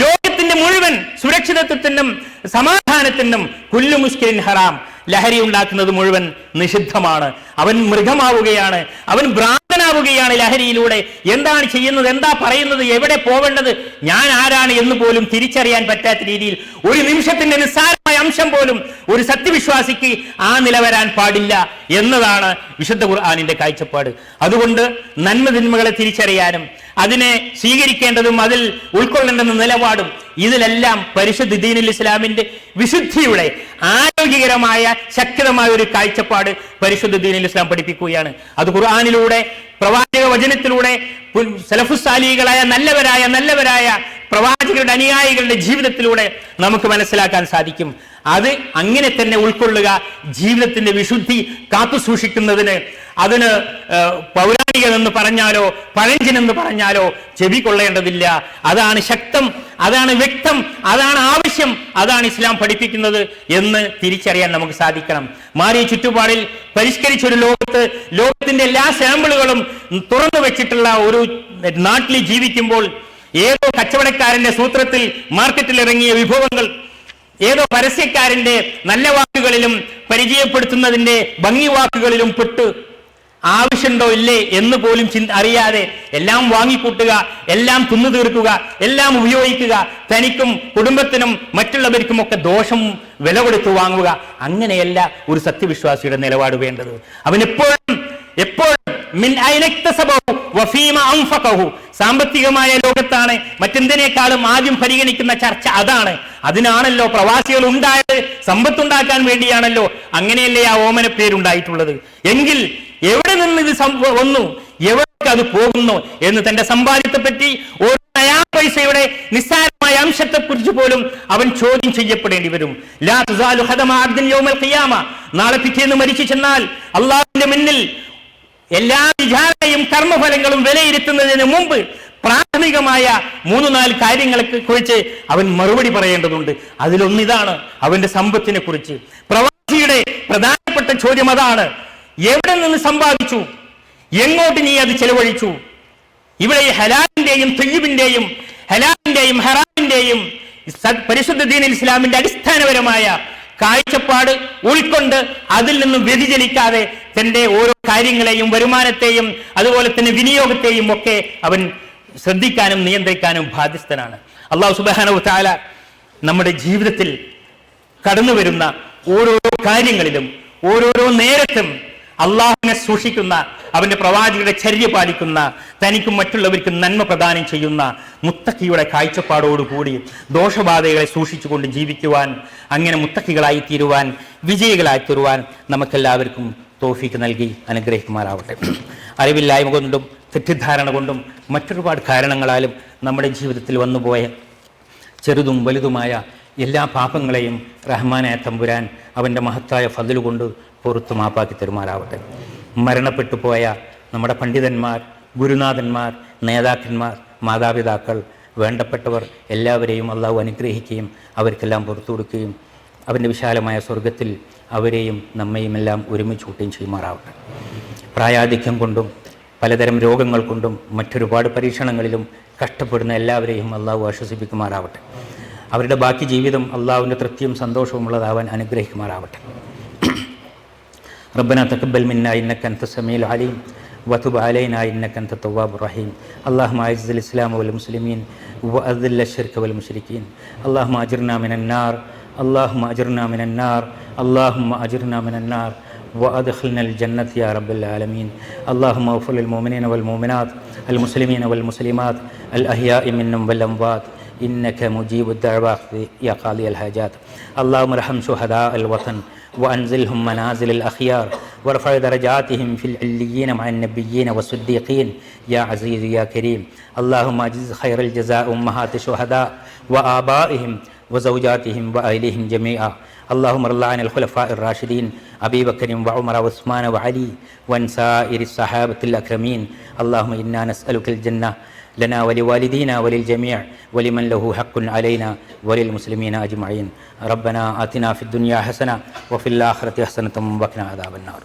ലോകത്തിന്റെ മുഴുവൻ സുരക്ഷിതത്വത്തിനും സമാധാനത്തിനും കുല്ലു മുസ്കിരിൻ ഹറാം, ലഹരി ഉണ്ടാക്കുന്നത് മുഴുവൻ നിഷിദ്ധമാണ്. അവൻ മൃഗമാവുകയാണ്, അവൻ ഭ്രാന്തനാവുകയാണ് ലഹരിയിലൂടെ. എന്താണ് ചെയ്യുന്നത്, എന്താ പറയുന്നത്, എവിടെ പോവേണ്ടത്, ഞാൻ ആരാണ് എന്ന് പോലും തിരിച്ചറിയാൻ പറ്റാത്ത രീതിയിൽ ഒരു നിമിഷത്തിന്റെ നിസ്സാരമായ അംശം പോലും ഒരു സത്യവിശ്വാസിക്ക് ആ നില വരാൻ പാടില്ല എന്നതാണ് വിശുദ്ധ ഖുർആനിന്റെ കാഴ്ചപ്പാട്. അതുകൊണ്ട് നന്മ തിന്മകളെ തിരിച്ചറിയാനും അതിനെ സ്വീകരിക്കേണ്ടതും അതിൽ ഉൾക്കൊള്ളേണ്ടുന്ന നിലപാടും ഇതിലെല്ലാം പരിശുദ്ധ ദീനുൽ ഇസ്ലാമിന്റെ വിശുദ്ധിയുടെ ആരോഗ്യകരമായ ശക്തമായ ഒരു കാഴ്ചപ്പാട് പരിശുദ്ധ ദീനുൽ ഇസ്ലാം പഠിപ്പിക്കുകയാണ്. അത് ഖുർആനിലൂടെ, പ്രവാചക വചനത്തിലൂടെ, സലഫുസ്സാലികളായ നല്ലവരായ പ്രവാചകരുടെ അനുയായികളുടെ ജീവിതത്തിലൂടെ നമുക്ക് മനസ്സിലാക്കാൻ സാധിക്കും. അത് അങ്ങനെ തന്നെ ഉൾക്കൊള്ളുക, ജീവിതത്തിന്റെ വിശുദ്ധി കാത്തു സൂക്ഷിക്കുന്നതിന് അതിന് പൗരാണികമെന്ന് പറഞ്ഞാലോ പഴഞ്ചനെന്ന് പറഞ്ഞാലോ ചെവി കൊള്ളേണ്ടതില്ല. അതാണ് ശക്തം, അതാണ് വ്യക്തം, അതാണ് ആവശ്യം, അതാണ് ഇസ്ലാം പഠിപ്പിക്കുന്നത് എന്ന് തിരിച്ചറിയാൻ നമുക്ക് സാധിക്കണം. മാറിയ ചുറ്റുപാടിൽ പരിഷ്കരിച്ചൊരു ലോകത്തിന്റെ എല്ലാ സാമ്പിളുകളും തുറന്നു വെച്ചിട്ടുള്ള ഒരു നാട്ടിൽ ജീവിക്കുമ്പോൾ ഏതോ കച്ചവടക്കാരന്റെ സൂത്രത്തിൽ മാർക്കറ്റിൽ ഇറങ്ങിയ വിഭവങ്ങൾ, ഏതോ പരസ്യക്കാരന്റെ നല്ല വാക്കുകളിലും പരിചയപ്പെടുത്തുന്നതിന്റെ ഭംഗി വാക്കുകളിലും പെട്ട് ആവശ്യമുണ്ടോ ഇല്ലേ എന്ന് പോലും അറിയാതെ എല്ലാം വാങ്ങിക്കൂട്ടുക, എല്ലാം തിന്നു തീർക്കുക, എല്ലാം ഉപയോഗിക്കുക, തനിക്കും കുടുംബത്തിനും മറ്റുള്ളവർക്കും ഒക്കെ ദോഷം വില കൊടുത്തു വാങ്ങുക. അങ്ങനെയല്ല ഒരു സത്യവിശ്വാസിയുടെ നിലപാട് വേണ്ടത്. അവൻ എപ്പോഴും സാമ്പത്തികമായ ലോകത്താണ് മറ്റെന്തിനേക്കാളും ആദ്യം പരിഗണിക്കുന്ന ചർച്ച അതാണ്. അതിനാണല്ലോ പ്രവാസികൾ ഉണ്ടായത്, സമ്പത്തുണ്ടാക്കാൻ വേണ്ടിയാണല്ലോ. അങ്ങനെയല്ലേ ആ ഓമന പേരുണ്ടായിട്ടുള്ളത്. എങ്കിൽ എവിടെ നിന്ന് ഇത് വന്നു, എവിടെ അത് പോകുന്നു എന്ന് തന്റെ സമ്പാദ്യത്തെ പറ്റി ഒരു നയാ പൈസയുടെ നിസ്സാരമായ അംശത്തെ കുറിച്ച് പോലും അവൻ ചോദ്യം ചെയ്യപ്പെടേണ്ടി വരും. ലാ തുസാലു ഖദമ അബ്ദിൻ യൗമൽ ഖിയാമ. നാളെ പിറ്റേന്ന് മരിച്ചു ചെന്നാൽ അള്ളാഹുവിന്റെ മുന്നിൽ എല്ലാ വിചാരണയും കർമ്മഫലങ്ങളും വിലയിരുത്തുന്നതിന് മുമ്പ് പ്രാഥമികമായ 3-4 കാര്യങ്ങളെ കുറിച്ച് അവൻ മറുപടി പറയേണ്ടതുണ്ട്. അതിലൊന്നിതാണ് അവന്റെ സമ്പത്തിനെ കുറിച്ച്. പ്രവാസിയുടെ പ്രധാനപ്പെട്ട ചോദ്യം അതാണ്. എവിടെ നിന്ന് സമ്പാദിച്ചു, എങ്ങോട്ട് നീ അത് ചെലവഴിച്ചു? ഇവിടെ ഹലാലിന്റെയും തയ്യിബിന്റെയും ഹലാലിന്റെയും ഹറാമിന്റെയും പരിശുദ്ധ ദീനുൽ ഇസ്ലാമിന്റെ അടിസ്ഥാനപരമായ കാഴ്ചപ്പാട് ഉൾക്കൊണ്ട് അതിൽ നിന്നും വ്യതിചലിക്കാതെ തന്റെ ഓരോ കാര്യങ്ങളെയും വരുമാനത്തെയും അതുപോലെ തന്നെ വിനിയോഗത്തെയും ഒക്കെ അവൻ ശ്രദ്ധിക്കാനും നിയന്ത്രിക്കാനും ബാധ്യസ്ഥനാണ്. അല്ലാഹു സുബ്ഹാനഹു വ തആല നമ്മുടെ ജീവിതത്തിൽ കടന്നു വരുന്ന ഓരോരോ കാര്യങ്ങളിലും ഓരോരോ നേരത്തും അള്ളാഹുവിനെ സൂക്ഷിക്കുന്ന, അവന്റെ പ്രവാചകരുടെ ചര്യ പാലിക്കുന്ന, തനിക്കും മറ്റുള്ളവർക്കും നന്മ പ്രദാനം ചെയ്യുന്ന മുത്തക്കിയുടെ കാഴ്ചപ്പാടോടുകൂടി ദോഷബാധകളെ സൂക്ഷിച്ചുകൊണ്ട് ജീവിക്കുവാൻ, അങ്ങനെ മുത്തക്കികളായി തീരുവാൻ, വിജയികളായി തീരുവാൻ നമുക്കെല്ലാവർക്കും തൗഫീക്ക് നൽകി അനുഗ്രഹിക്കുമാറാവട്ടെ. അറിവില്ലായ്മ കൊണ്ടും തെറ്റിദ്ധാരണ കൊണ്ടും മറ്റൊരുപാട് കാരണങ്ങളാലും നമ്മുടെ ജീവിതത്തിൽ വന്നുപോയ ചെറുതും വലുതുമായ എല്ലാ പാപങ്ങളെയും റഹ്മാനായ തമ്പുരാൻ അവൻ്റെ മഹത്തായ ഫദ്ല് കൊണ്ട് പുറത്തു മാപ്പാക്കി തരുമാറാവട്ടെ. മരണപ്പെട്ടു പോയ നമ്മുടെ പണ്ഡിതന്മാർ, ഗുരുനാഥന്മാർ, നേതാക്കന്മാർ, മാതാപിതാക്കൾ, വേണ്ടപ്പെട്ടവർ എല്ലാവരെയും അള്ളാഹു അനുഗ്രഹിക്കുകയും അവർക്കെല്ലാം പുറത്തു കൊടുക്കുകയും അവൻ്റെ വിശാലമായ സ്വർഗത്തിൽ അവരെയും നമ്മയും എല്ലാം ഒരുമിച്ച് കൂട്ടുകയും ചെയ്യുമാറാവട്ടെ. പ്രായാധിക്യം കൊണ്ടും പലതരം രോഗങ്ങൾ കൊണ്ടും മറ്റൊരുപാട് പരീക്ഷണങ്ങളിലും കഷ്ടപ്പെടുന്ന എല്ലാവരെയും അള്ളാഹു ആശ്വസിപ്പിക്കുമാറാവട്ടെ. അവരുടെ ബാക്കി ജീവിതം അള്ളാഹുവിൻ്റെ തൃപ്തിയും സന്തോഷവുമുള്ളതാവാൻ അനുഗ്രഹിക്കുമാറാവട്ടെ. ربنا تقبل منا إنك أنت السميع العليم وتب علينا إنك أنت التواب الرحيم. اللهم أعز الإسلام والمسلمين وأذل الشرك والمشركين. اللهم أجرنا من النار، اللهم أجرنا من النار، اللهم أجرنا من النار وأدخلنا الجنة يا رب العالمين. اللهم اغفر للمؤمنين والمؤمنات، المسلمين والمسلمات، الأحياء منهم والأموات، إنك مجيب الدعوات يا قاضي الحاجات. اللهم ارحم شهداء الوطن وأنزلهم منازل الأخيار وارفع درجاتهم في العليين مع النبيين والصديقين يا عزيز يا كريم. اللهم أجز خير الجزاء أمهات الشهداء وآبائهم وزوجاتهم وأهلهم جميعا. اللهم ارض عن الخلفاء الراشدين أبي بكر وعمر وعثمان وعلي وعن سائر الصحابة الأكرمين. اللهم إنا نسألك الجنة لنا ولوالدينا وللجميع ولمن له حق علينا وللمسلمين أجمعين. ربنا آتنا في الدنيا حسنة وفي الآخرة حسنة وقنا عذاب النار.